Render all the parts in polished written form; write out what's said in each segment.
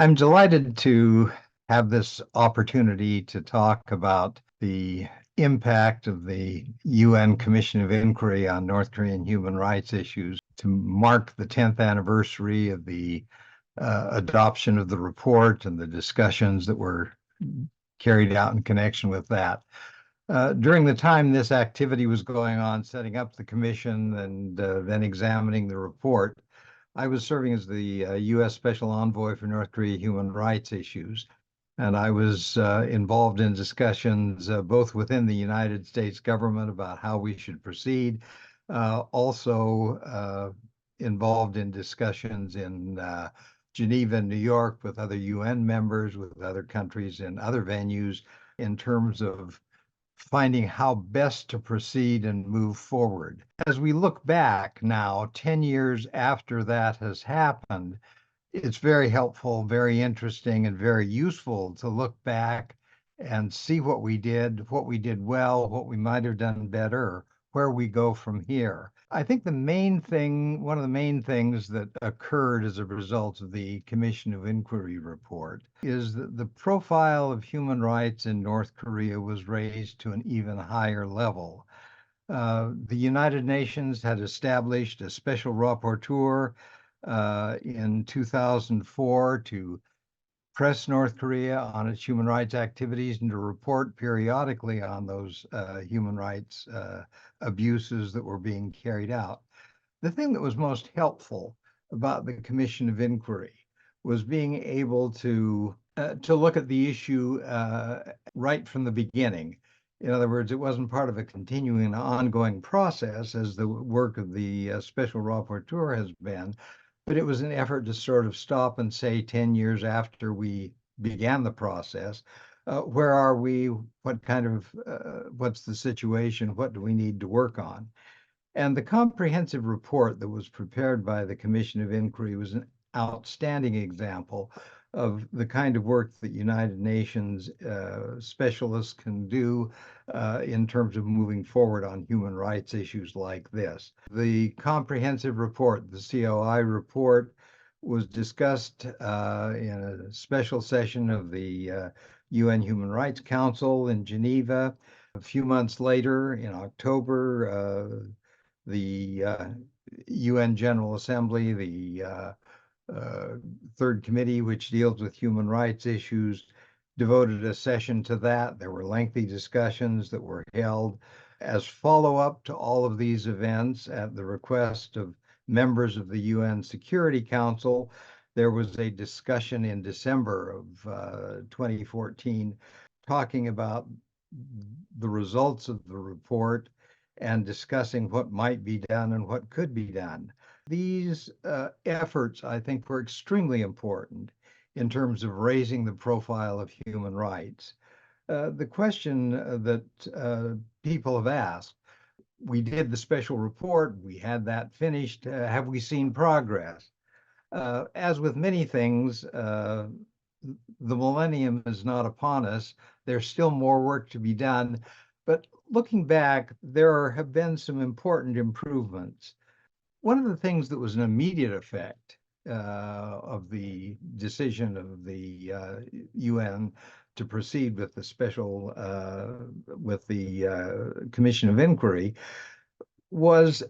I'm delighted to have this opportunity to talk about the impact of the UN Commission of Inquiry on North Korean human rights issues to mark the 10th anniversary of the adoption of the report and the discussions that were carried out in connection with that. During the time this activity was going on, setting up the commission and then examining the report, I was serving as the U.S. Special Envoy for North Korea human rights issues, and I was involved in discussions both within the United States government about how we should proceed, also involved in discussions in Geneva and New York with other UN members, with other countries in other venues in terms of finding how best to proceed and move forward. As we look back now, 10 years after that has happened, it's very helpful, very interesting, and very useful to look back and see what we did well, what we might have done better, where we go from here. I think one of the main things that occurred as a result of the Commission of Inquiry report is that the profile of human rights in North Korea was raised to an even higher level. The United Nations had established a special rapporteur in 2004 to press North Korea on its human rights activities and to report periodically on those human rights abuses that were being carried out. The thing that was most helpful about the Commission of Inquiry was being able to look at the issue right from the beginning. In other words, it wasn't part of a continuing and ongoing process as the work of the special rapporteur has been, but it was an effort to sort of stop and say 10 years after we began the process, where are we? What's the situation? What do we need to work on? And the comprehensive report that was prepared by the Commission of Inquiry was an outstanding example of the kind of work that United Nations specialists can do in terms of moving forward on human rights issues like this. The comprehensive report, the COI report, was discussed in a special session of the UN Human Rights Council in Geneva. A few months later, in October, the UN General Assembly, the Third Committee, which deals with human rights issues, devoted a session to that. There were lengthy discussions that were held as follow-up to all of these events at the request of members of the UN Security Council. There was a discussion in December of 2014 talking about the results of the report and discussing what might be done and what could be done. These efforts, I think, were extremely important in terms of raising the profile of human rights. The question that people have asked, we did the special report, we had that finished, have we seen progress? As with many things, the millennium is not upon us. There's still more work to be done. But looking back, there have been some important improvements. One of the things that was an immediate effect of the decision of the UN to proceed with the Commission of Inquiry was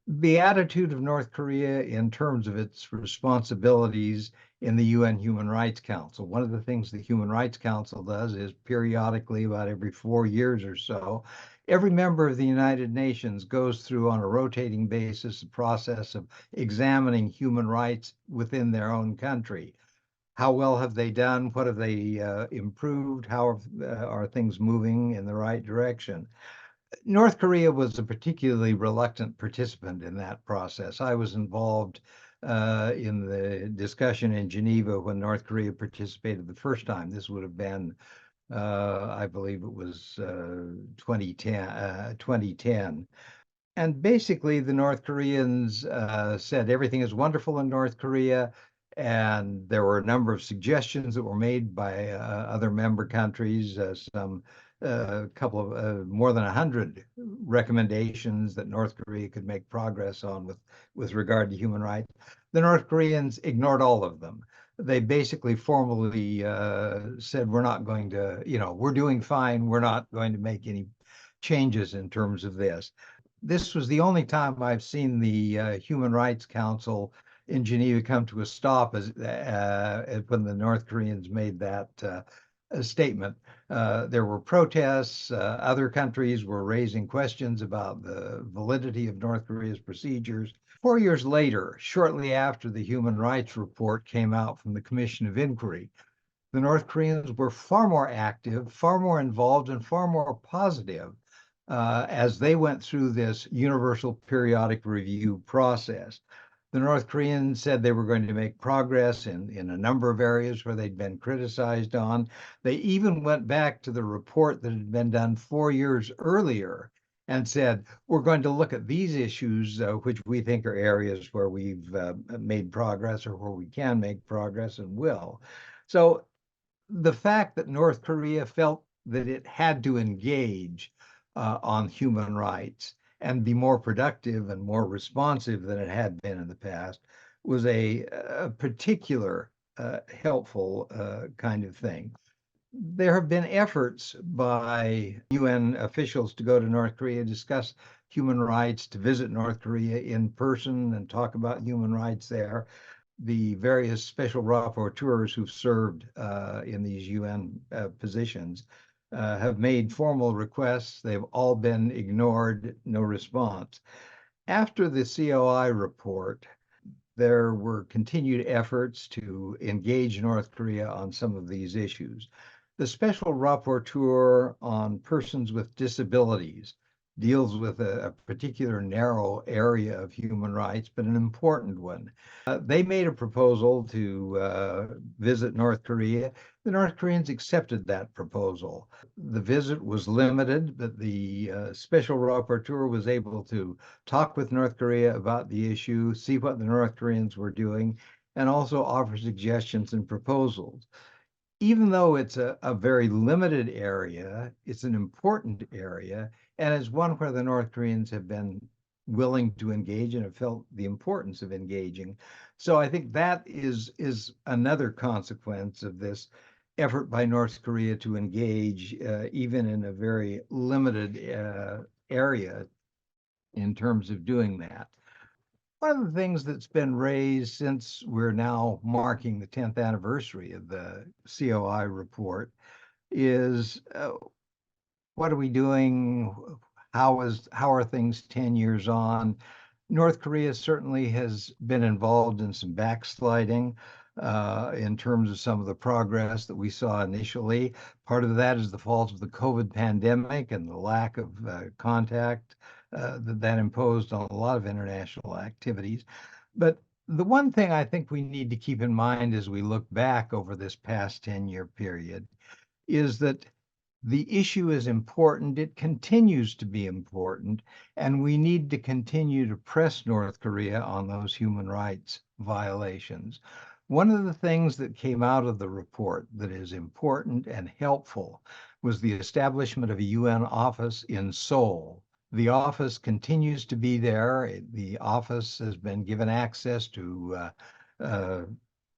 the attitude of North Korea in terms of its responsibilities in the UN Human Rights Council. One of the things the Human Rights Council does is periodically, about every 4 years or so, every member of the United Nations goes through on a rotating basis the process of examining human rights within their own country. How well have they done? What have they improved? How are things moving in the right direction? North Korea was a particularly reluctant participant in that process. I was involved in the discussion in Geneva when North Korea participated the first time. This would have been, I believe it was 2010. And basically, the North Koreans said everything is wonderful in North Korea. And there were a number of suggestions that were made by other member countries, some a couple of more than 100 recommendations that North Korea could make progress on with regard to human rights. The North Koreans ignored all of them. They basically formally said, we're not going to, we're doing fine. We're not going to make any changes in terms of this. This was the only time I've seen the Human Rights Council in Geneva come to a stop when the North Koreans made that statement. There were protests. Other countries were raising questions about the validity of North Korea's procedures. 4 years later, shortly after the Human Rights Report came out from the Commission of Inquiry, the North Koreans were far more active, far more involved, and far more positive as they went through this universal periodic review process. The North Koreans said they were going to make progress in a number of areas where they'd been criticized on. They even went back to the report that had been done 4 years earlier and said, we're going to look at these issues, which we think are areas where we've made progress or where we can make progress and will. So the fact that North Korea felt that it had to engage on human rights and be more productive and more responsive than it had been in the past was a particular helpful kind of thing. There have been efforts by UN officials to go to North Korea, discuss human rights, to visit North Korea in person and talk about human rights there. The various special rapporteurs who've served in these UN positions have made formal requests. They've all been ignored, no response. After the COI report, there were continued efforts to engage North Korea on some of these issues. The special rapporteur on persons with disabilities deals with a particular narrow area of human rights, but an important one. They made a proposal to visit North Korea. The North Koreans accepted that proposal. The visit was limited, but the special rapporteur was able to talk with North Korea about the issue, see what the North Koreans were doing, and also offer suggestions and proposals. Even though it's a very limited area, it's an important area, and it's one where the North Koreans have been willing to engage and have felt the importance of engaging. So I think that is another consequence of this effort by North Korea to engage, even in a very limited area in terms of doing that. One of the things that's been raised since we're now marking the 10th anniversary of the COI report is what are we doing? How are things 10 years on? North Korea certainly has been involved in some backsliding in terms of some of the progress that we saw initially. Part of that is the fault of the COVID pandemic and the lack of contact that imposed on a lot of international activities. But the one thing I think we need to keep in mind as we look back over this past 10-year period is that the issue is important. It continues to be important, and we need to continue to press North Korea on those human rights violations. One of the things that came out of the report that is important and helpful was the establishment of a UN office in Seoul. The office continues to be there. The office has been given access to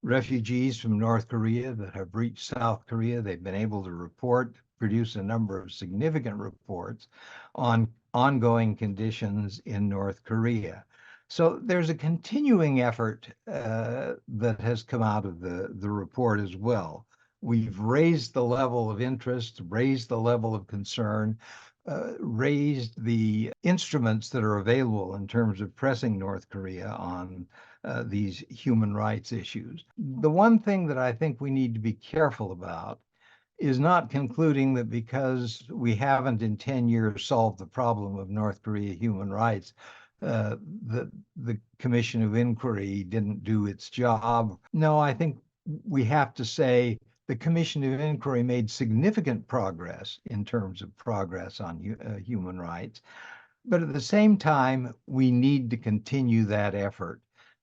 refugees from North Korea that have reached South Korea. They've been able to produce a number of significant reports on ongoing conditions in North Korea. So there's a continuing effort that has come out of the report as well. We've raised the level of interest, raised the level of concern, raised the instruments that are available in terms of pressing North Korea on these human rights issues. The one thing that I think we need to be careful about is not concluding that because we haven't in 10 years solved the problem of North Korea human rights, that the Commission of Inquiry didn't do its job. No, I think we have to say the Commission of Inquiry made significant progress in terms of progress on human rights. But at the same time, we need to continue that effort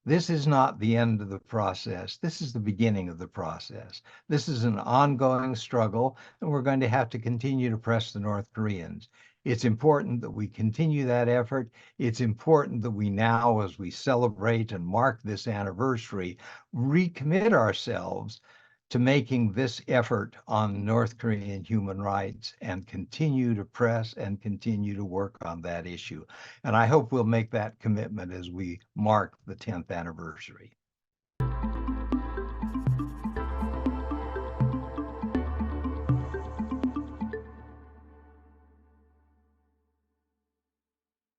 This is not the end of the process. This is the beginning of the process. This is an ongoing struggle, and we're going to have to continue to press the North Koreans. It's important that we continue that effort. It's important that we now, as we celebrate and mark this anniversary, recommit ourselves to making this effort on North Korean human rights and continue to press and continue to work on that issue. And I hope we'll make that commitment as we mark the 10th anniversary.